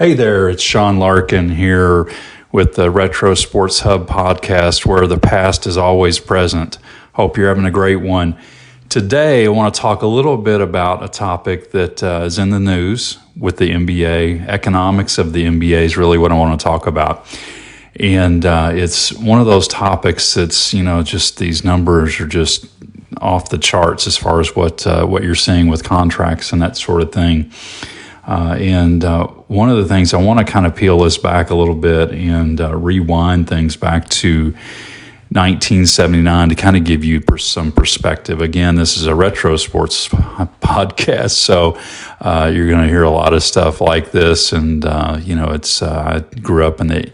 Hey there, it's Sean Larkin here with the Retro Sports Hub podcast, where the past is always present. Hope you're having a great one. Today, I want to talk a little bit about a topic that is in the news with the NBA. Economics of the NBA is really what I want to talk about. And it's one of those topics that's, just these numbers are just off the charts as far as what you're seeing with contracts and that sort of thing. And one of the things I want to kind of peel this back a little bit and rewind things back to 1979 to kind of give you some perspective. Again, this is a retro sports podcast, so you're going to hear a lot of stuff like this. And, I grew up in the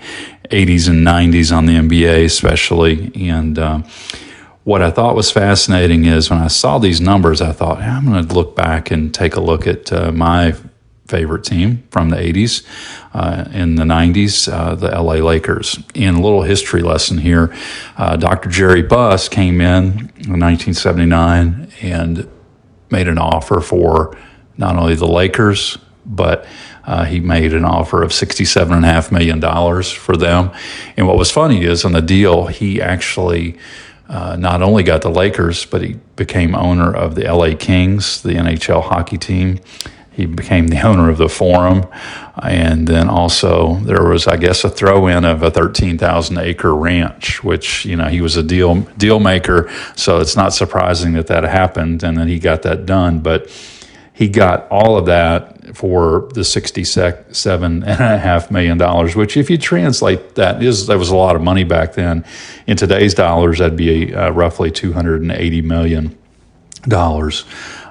80s and 90s on the NBA especially. And what I thought was fascinating is when I saw these numbers, I thought, I'm going to look back and take a look at my favorite team from the 80s, in the 90s, the LA Lakers. And a little history lesson here, Dr. Jerry Buss came in 1979 and made an offer for not only the Lakers, but he made an offer of $67.5 million for them. And what was funny is on the deal, he actually not only got the Lakers, but he became owner of the LA Kings, the NHL hockey team. He became the owner of the Forum, and then also there was, I guess, a throw-in of a 13,000-acre ranch, which, he was a deal maker, so it's not surprising that happened, and then he got that done. But he got all of that for the $67.5 million, which, if you translate that was a lot of money back then. In today's dollars, that'd be roughly $280 million.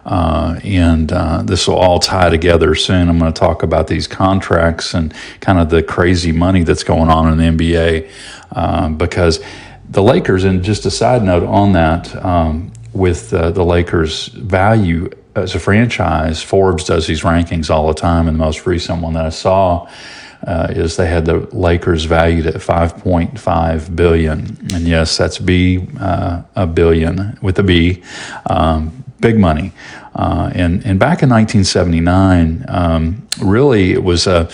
And this will all tie together soon. I'm going to talk about these contracts and kind of the crazy money that's going on in the NBA, because the Lakers, and just a side note on that, with the Lakers' value as a franchise, Forbes does these rankings all the time, and the most recent one that I saw is they had the Lakers valued at $5.5 billion. And yes, that's a billion with a B. Big money. And back in 1979, really it was a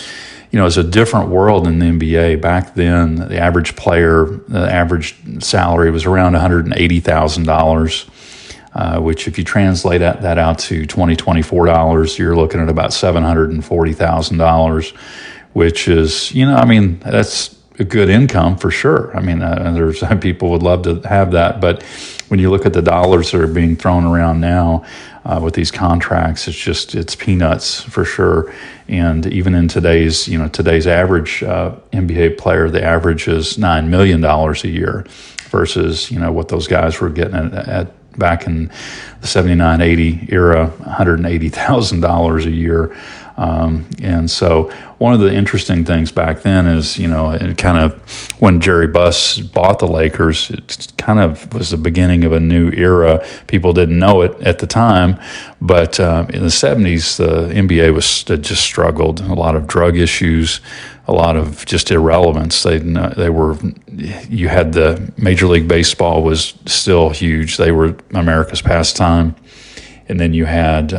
different world in the NBA. Back then, the average player, the average salary was around $180,000, which if you translate that out to $24, you're looking at about $740,000, which is, that's a good income for sure. There's people would love to have that, but when you look at the dollars that are being thrown around now with these contracts, it's peanuts for sure. And even in today's average NBA player, the average is $9 million a year versus, what those guys were getting at back in the 79-80 era, $180,000 a year. And so one of the interesting things back then is, it kind of, when Jerry Buss bought the Lakers, it kind of was the beginning of a new era. People didn't know it at the time, but in the 70s, the NBA just struggled. A lot of drug issues, a lot of just irrelevance. You had the Major League Baseball was still huge. They were America's pastime. And then you had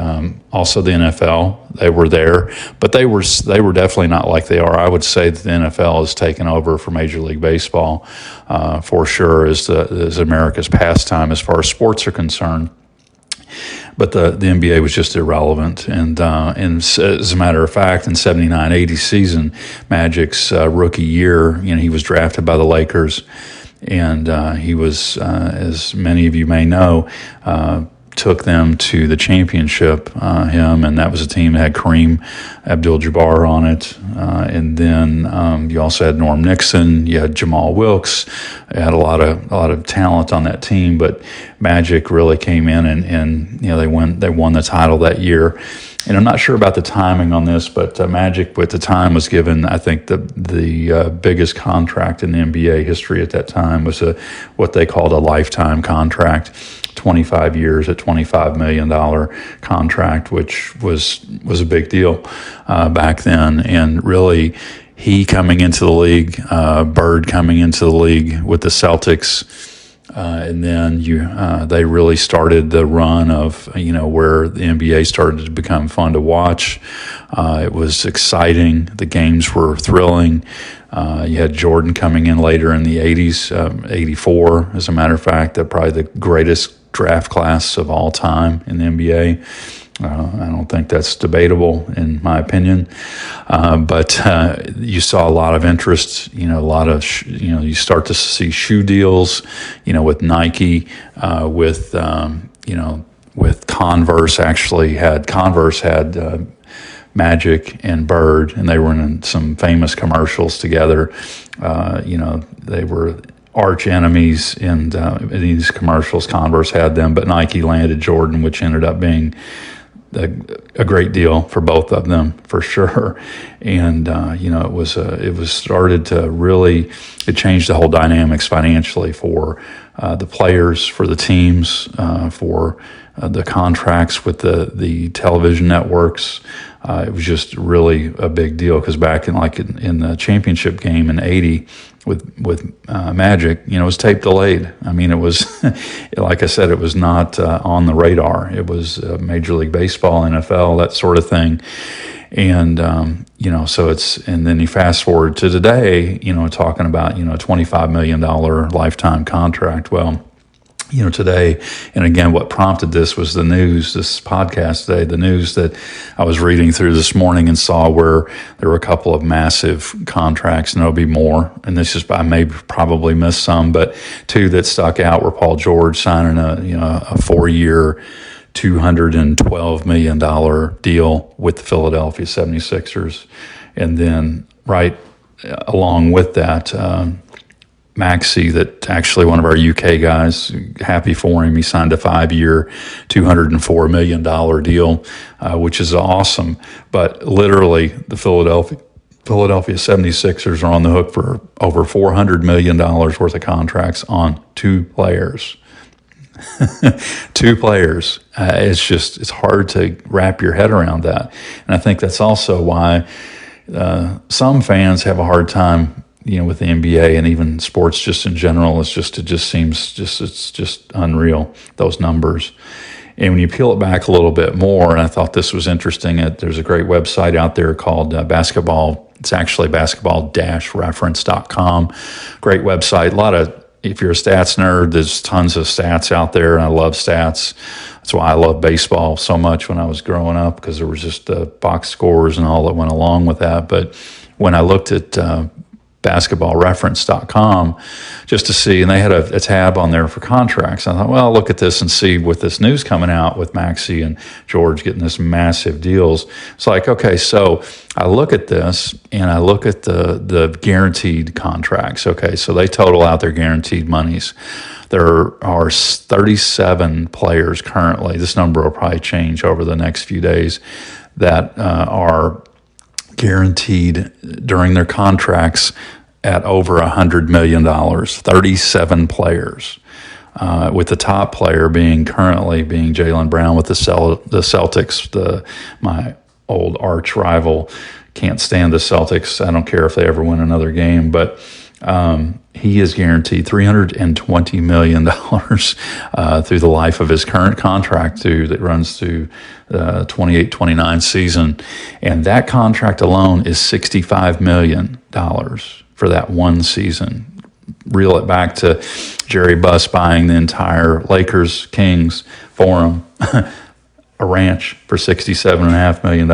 also the NFL. They were there, but they were definitely not like they are. I would say that the NFL has taken over for Major League Baseball for sure as America's pastime as far as sports are concerned. But the NBA was just irrelevant. And as a matter of fact, in 79-80 season, Magic's rookie year, he was drafted by the Lakers, and he was, as many of you may know, took them to the championship, and that was a team that had Kareem Abdul-Jabbar on it. And then you also had Norm Nixon, you had Jamal Wilkes. You had a lot of talent on that team, but Magic really came in and they won the title that year. And I'm not sure about the timing on this, but Magic at the time was given, I think, the biggest contract in the NBA history at that time was what they called a lifetime contract. 25 years at $25 million contract, which was a big deal back then. And really, he coming into the league, Bird coming into the league with the Celtics, and then they really started the run of where the NBA started to become fun to watch. It was exciting. The games were thrilling. You had Jordan coming in later in the 80s, 84, as a matter of fact, probably the greatest draft class of all time in the NBA. I don't think that's debatable, in my opinion. But you saw a lot of interest. A lot of you start to see shoe deals. With Nike, with Converse. Converse had Magic and Bird, and they were in some famous commercials together. They were arch enemies in these commercials. Converse had them, but Nike landed Jordan, which ended up being a great deal for both of them, for sure. And it changed the whole dynamics financially for the players, for the teams, for the contracts with the television networks. It was just really a big deal, because back in the championship game in '80 with Magic, it was tape delayed. I mean, it was like I said, it was not on the radar. It was Major League Baseball, NFL, that sort of thing. And and then you fast forward to today, talking about a $25 million lifetime contract. Well, today, and again, what prompted this was this podcast today, the news that I was reading through this morning and saw where there were a couple of massive contracts, and there'll be more. And I may probably missed some, but two that stuck out were Paul George signing a 4-year, $212 million deal with the Philadelphia 76ers. And then right along with that, Maxey, that actually one of our UK guys, happy for him. He signed a 5-year, $204 million deal, which is awesome. But literally, the Philadelphia 76ers are on the hook for over $400 million worth of contracts on 2 players. 2 players. It's hard to wrap your head around that. And I think that's also why some fans have a hard time with the NBA and even sports just in general. It's just unreal, those numbers. And when you peel it back a little bit more, and I thought this was interesting, there's a great website out there called basketball. It's actually basketball-reference.com. Great website. If you're a stats nerd, there's tons of stats out there, and I love stats. That's why I love baseball so much when I was growing up, because there was just the box scores and all that went along with that. But when I looked at basketballreference.com just to see, and they had a tab on there for contracts. I thought, well, I'll look at this and see with this news coming out with Maxey and George getting this massive deals. It's like, okay, so I look at this and I look at the guaranteed contracts. Okay, so they total out their guaranteed monies. There are 37 players currently. This number will probably change over the next few days that are guaranteed during their contracts at over $100 million, 37 players, with the top player currently being Jaylen Brown with the Celtics, my old arch rival. Can't stand the Celtics. I don't care if they ever win another game, but he is guaranteed $320 million through the life of his current contract that runs through the 28-29 season. And that contract alone is $65 million for that one season. Reel it back to Jerry Buss buying the entire Lakers Kings Forum, a ranch, for $67.5 million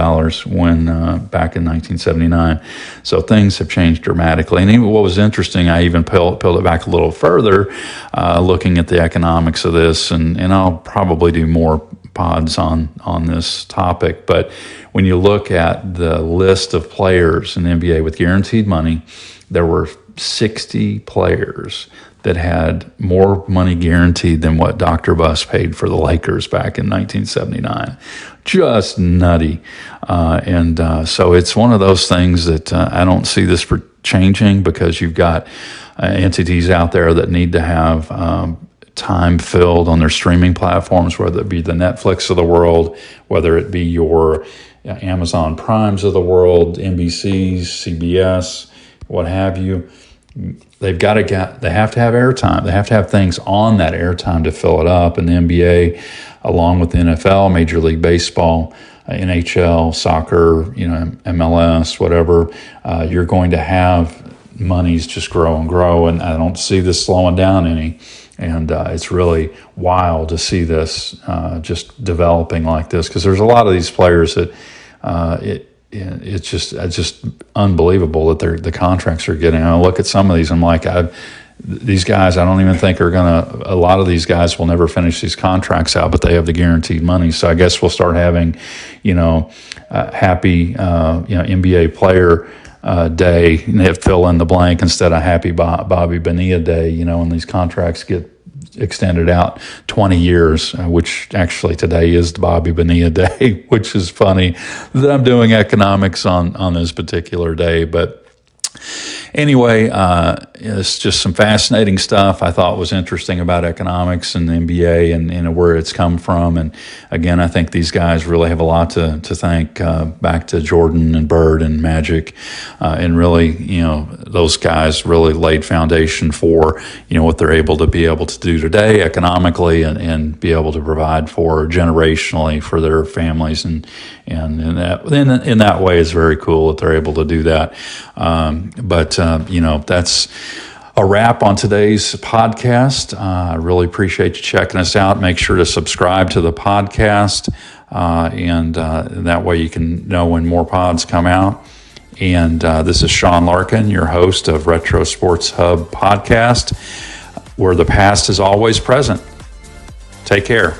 when back in 1979. So things have changed dramatically. And even what was interesting, I even peeled it back a little further, looking at the economics of this, and I'll probably do more pods on this topic. But when you look at the list of players in the NBA with guaranteed money, there were 60 players that had more money guaranteed than what Dr. Buss paid for the Lakers back in 1979. Just nutty. So it's one of those things that I don't see this for changing, because you've got entities out there that need to have time filled on their streaming platforms, whether it be the Netflix of the world, whether it be your Amazon Primes of the world, NBCs, CBS, what have you. They have to have airtime. They have to have things on that airtime to fill it up. And the NBA, along with the NFL, Major League Baseball, NHL, soccer, MLS, whatever, you're going to have monies just grow and grow, and I don't see this slowing down any. And it's really wild to see this just developing like this, because there's a lot of these players that it's just unbelievable that the contracts are getting. I look at some of these, I'm like, these guys, I don't even think are a lot of these guys will never finish these contracts out, but they have the guaranteed money. So I guess we'll start having, happy, NBA player day, and have fill in the blank instead of happy Bobby Bonilla day, when these contracts get extended out 20 years, which actually today is the Bobby Bonilla day, which is funny that I'm doing economics on this particular day. But anyway, it's just some fascinating stuff I thought was interesting about economics and the NBA and where it's come from. And again, I think these guys really have a lot to thank back to Jordan and Bird and Magic. And really, those guys really laid foundation for, what they're able to do today economically and be able to provide for generationally for their families. And in that way, it's very cool that they're able to do that. But that's a wrap on today's podcast. I really appreciate you checking us out. Make sure to subscribe to the podcast, and that way you can know when more pods come out. And this is Sean Larkin, your host of Retro Sports Hub podcast, where the past is always present. Take care.